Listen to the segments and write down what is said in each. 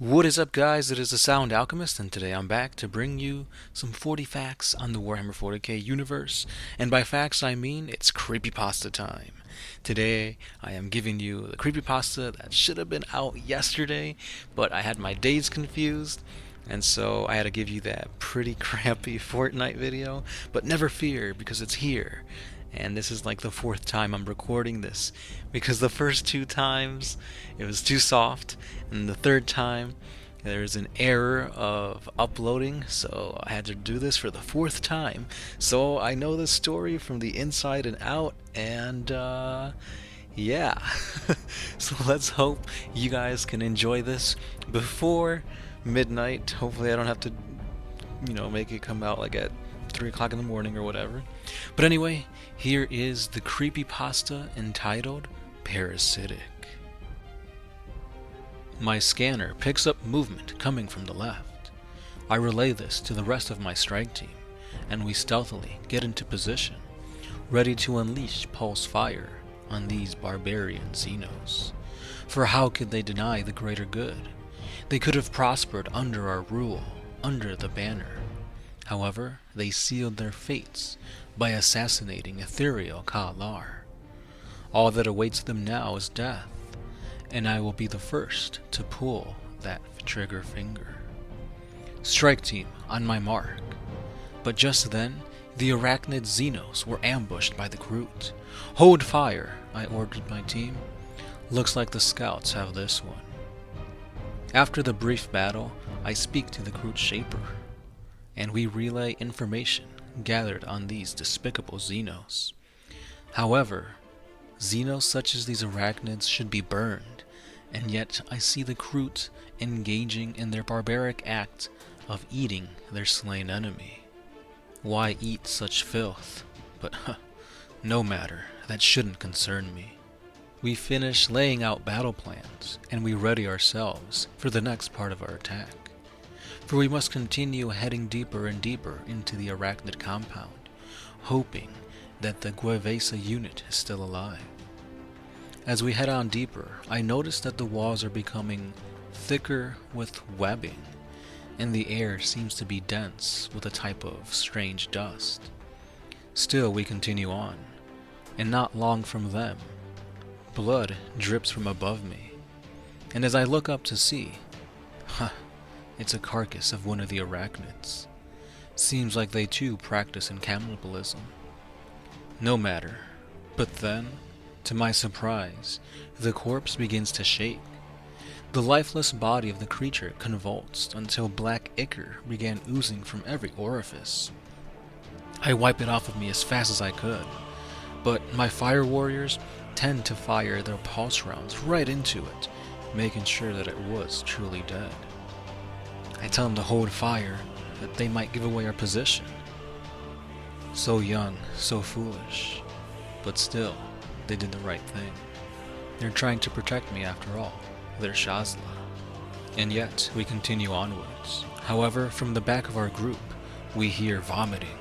What is up, guys? It is the Sound Alchemist, and today I'm back to bring you some 40 facts on the Warhammer 40k universe. And by facts, I mean it's creepypasta time. Today, I am giving you the creepypasta that should have been out yesterday, but I had my days confused, and so I had to give you that pretty crappy Fortnite video. But never fear, because it's here. And this is like the fourth time I'm recording this, because the first two times it was too soft, and the third time there was an error of uploading, so I had to do this for the fourth time. So I know this story from the inside and out, and yeah. So let's hope you guys can enjoy this before midnight. Hopefully I don't have to, make it come out like at 3 o'clock in the morning or whatever. But anyway, here is the creepypasta entitled Parasitic. My scanner picks up movement coming from the left. I relay this to the rest of my strike team, and we stealthily get into position, ready to unleash pulse fire on these barbarian Xenos. For how could they deny the greater good? They could have prospered under our rule, under the banner. However, they sealed their fates by assassinating ethereal Ka'Lar. All that awaits them now is death, and I will be the first to pull that trigger finger. Strike team, on my mark. But just then, the arachnid Xenos were ambushed by the Groot. Hold fire, I ordered my team. Looks like the scouts have this one. After the brief battle, I speak to the Groot Shaper, and we relay information gathered on these despicable Xenos. However, Xenos such as these arachnids should be burned, and yet I see the Groot engaging in their barbaric act of eating their slain enemy. Why eat such filth? But no matter, that shouldn't concern me. We finish laying out battle plans, and we ready ourselves for the next part of our attack. For we must continue heading deeper and deeper into the arachnid compound, hoping that the Guevesa unit is still alive. As we head on deeper, I notice that the walls are becoming thicker with webbing, and the air seems to be dense with a type of strange dust. Still we continue on, and not long from them, blood drips from above me, and as I look up to see, it's a carcass of one of the arachnids. Seems like they too practice in cannibalism. No matter. But then, to my surprise, the corpse begins to shake. The lifeless body of the creature convulsed until black ichor began oozing from every orifice. I wipe it off of me as fast as I could, but my fire warriors tend to fire their pulse rounds right into it, making sure that it was truly dead. I tell them to hold fire, that they might give away our position. So young, so foolish, but still, they did the right thing. They're trying to protect me after all. They're Shazla. And yet, we continue onwards. However, from the back of our group, we hear vomiting.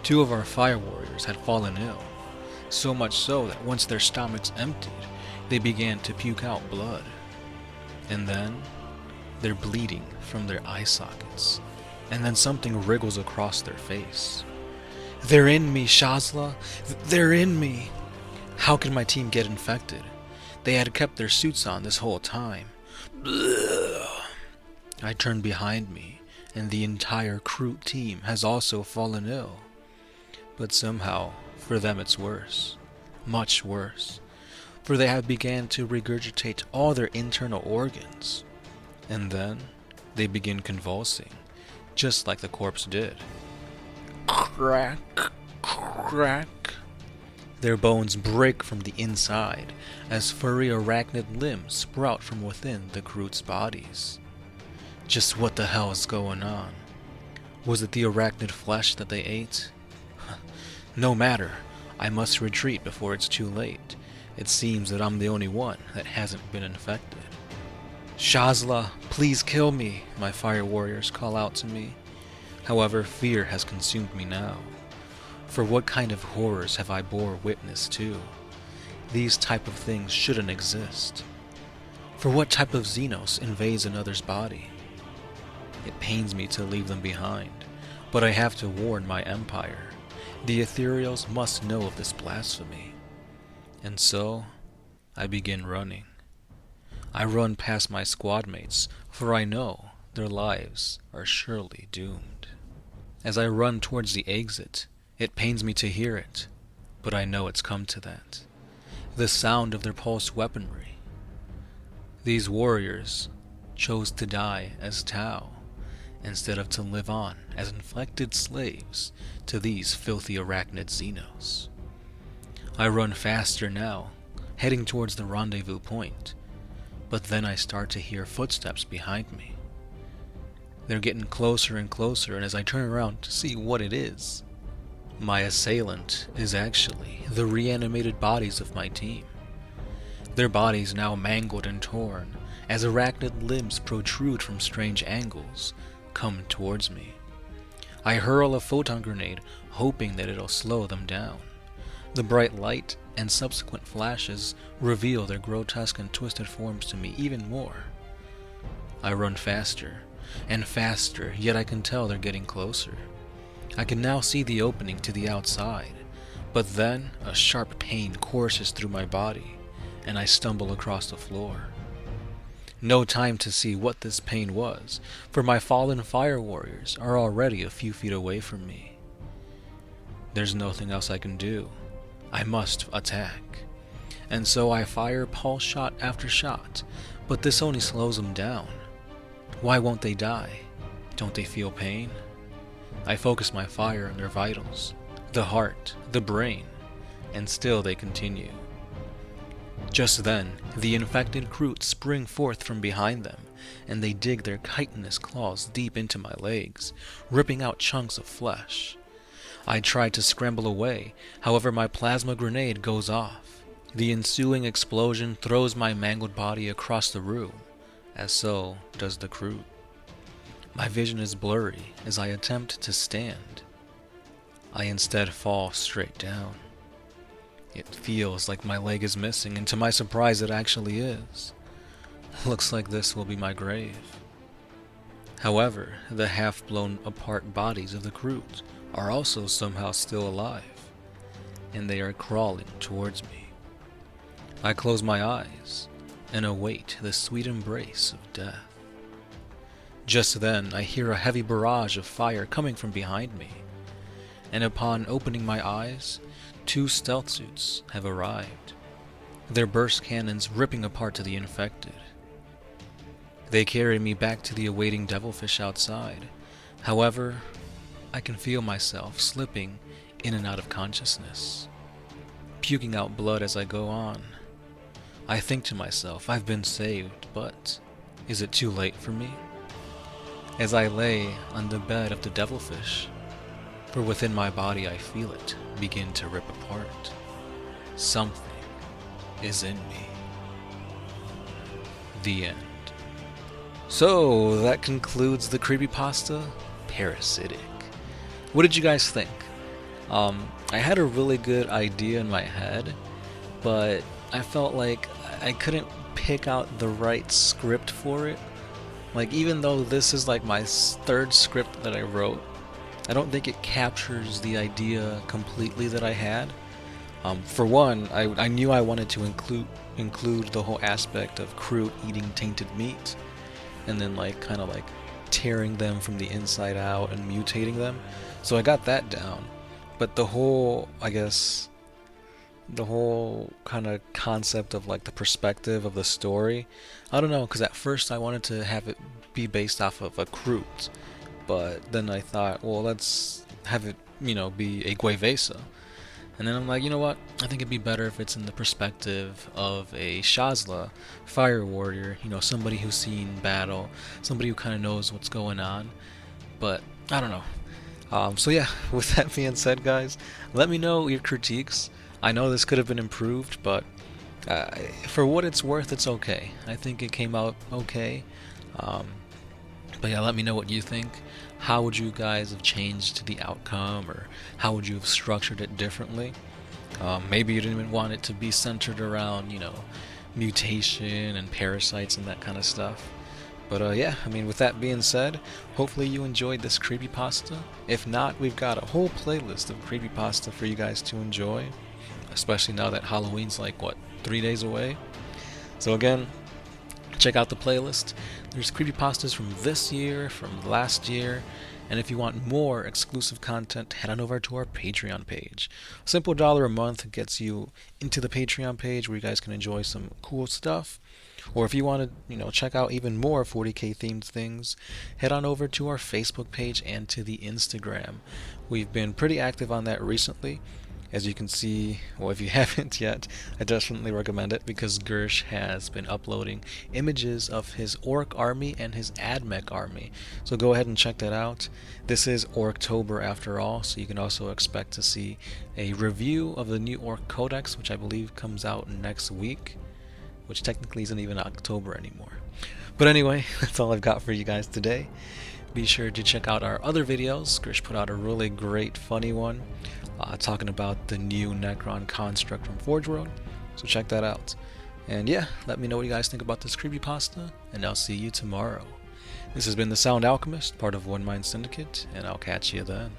2 of our fire warriors had fallen ill, so much so that once their stomachs emptied, they began to puke out blood. And then, they're bleeding from their eye sockets, and then something wriggles across their face. They're in me, Shazla! They're in me! How could my team get infected? They had kept their suits on this whole time. I turn behind me, and the entire crew team has also fallen ill. But somehow, for them it's worse. Much worse. For they have began to regurgitate all their internal organs. And then, they begin convulsing, just like the corpse did. Crack, crack. Their bones break from the inside, as furry arachnid limbs sprout from within the Groot's bodies. Just what the hell is going on? Was it the arachnid flesh that they ate? No matter, I must retreat before it's too late. It seems that I'm the only one that hasn't been infected. Shazla, please kill me, my fire warriors call out to me. However, fear has consumed me now. For what kind of horrors have I bore witness to? These type of things shouldn't exist. For what type of Xenos invades another's body? It pains me to leave them behind, but I have to warn my empire. The ethereals must know of this blasphemy. And so, I begin running. I run past my squad mates, for I know their lives are surely doomed. As I run towards the exit, it pains me to hear it, but I know it's come to that. The sound of their pulsed weaponry. These warriors chose to die as Tau, instead of to live on as inflected slaves to these filthy arachnid Xenos. I run faster now, heading towards the rendezvous point, but then I start to hear footsteps behind me. They're getting closer and closer, and as I turn around to see what it is, my assailant is actually the reanimated bodies of my team. Their bodies now mangled and torn, as arachnid limbs protrude from strange angles, come towards me. I hurl a photon grenade, hoping that it'll slow them down. The bright light and subsequent flashes reveal their grotesque and twisted forms to me even more. I run faster and faster, yet I can tell they're getting closer. I can now see the opening to the outside, but then a sharp pain courses through my body, and I stumble across the floor. No time to see what this pain was, for my fallen fire warriors are already a few feet away from me. There's nothing else I can do. I must attack. And so I fire pulse shot after shot, but this only slows them down. Why won't they die? Don't they feel pain? I focus my fire on their vitals, the heart, the brain, and still they continue. Just then, the infected Kroots spring forth from behind them, and they dig their chitinous claws deep into my legs, ripping out chunks of flesh. I try to scramble away, however my plasma grenade goes off. The ensuing explosion throws my mangled body across the room, as so does the Kroot. My vision is blurry as I attempt to stand. I instead fall straight down. It feels like my leg is missing, and to my surprise it actually is. Looks like this will be my grave. However, the half-blown apart bodies of the Kroot are also somehow still alive, and they are crawling towards me. I close my eyes and await the sweet embrace of death. Just then, I hear a heavy barrage of fire coming from behind me, and upon opening my eyes, 2 stealth suits have arrived, their burst cannons ripping apart to the infected. They carry me back to the awaiting devilfish outside. However, I can feel myself slipping in and out of consciousness, puking out blood as I go on. I think to myself, I've been saved, but is it too late for me? As I lay on the bed of the devilfish, for within my body I feel it begin to rip apart. Something is in me. The end. So, that concludes the creepypasta, Parasitic. What did you guys think? I had a really good idea in my head, but I felt like I couldn't pick out the right script for it. Like, even though this is like my 3rd script that I wrote, I don't think it captures the idea completely that I had. For one, I knew I wanted to include the whole aspect of Kroot eating tainted meat, and then kind of tearing them from the inside out and mutating them. So I got that down. But the whole, the whole kind of concept of the perspective of the story, I don't know, because at first I wanted to have it be based off of a Kroot, but then I thought, well, let's have it, be a Guevesa. And then I'm like, you know what, I think it'd be better if it's in the perspective of a Shazla, fire warrior, somebody who's seen battle, somebody who kind of knows what's going on. But, I don't know. So yeah, with that being said, guys, let me know your critiques. I know this could have been improved, but for what it's worth, it's okay. I think it came out okay. But yeah, let me know what you think. How would you guys have changed the outcome, or how would you have structured it differently? Maybe you didn't even want it to be centered around, mutation and parasites and that kind of stuff. But yeah, I mean, with that being said, hopefully you enjoyed this creepypasta. If not, we've got a whole playlist of creepypasta for you guys to enjoy, especially now that Halloween's like, what, 3 days away? So again, check out the playlist. There's creepypastas from this year, from last year, and if you want more exclusive content, head on over to our Patreon page. A simple $1 a month gets you into the Patreon page where you guys can enjoy some cool stuff. Or if you want to, check out even more 40k themed things, head on over to our Facebook page and to the Instagram. We've been pretty active on that recently. As you can see, well, if you haven't yet, I definitely recommend it because Gersh has been uploading images of his Orc army and his Admech army. So go ahead and check that out. This is Orctober after all, so you can also expect to see a review of the new Orc Codex, which I believe comes out next week, which technically isn't even October anymore. But anyway, that's all I've got for you guys today. Be sure to check out our other videos. Gersh put out a really great, funny one talking about the new Necron construct from Forge World, so check that out. And yeah, let me know what you guys think about this creepypasta, and I'll see you tomorrow. This has been the Sound Alchemist, part of One Mind Syndicate, and I'll catch you then.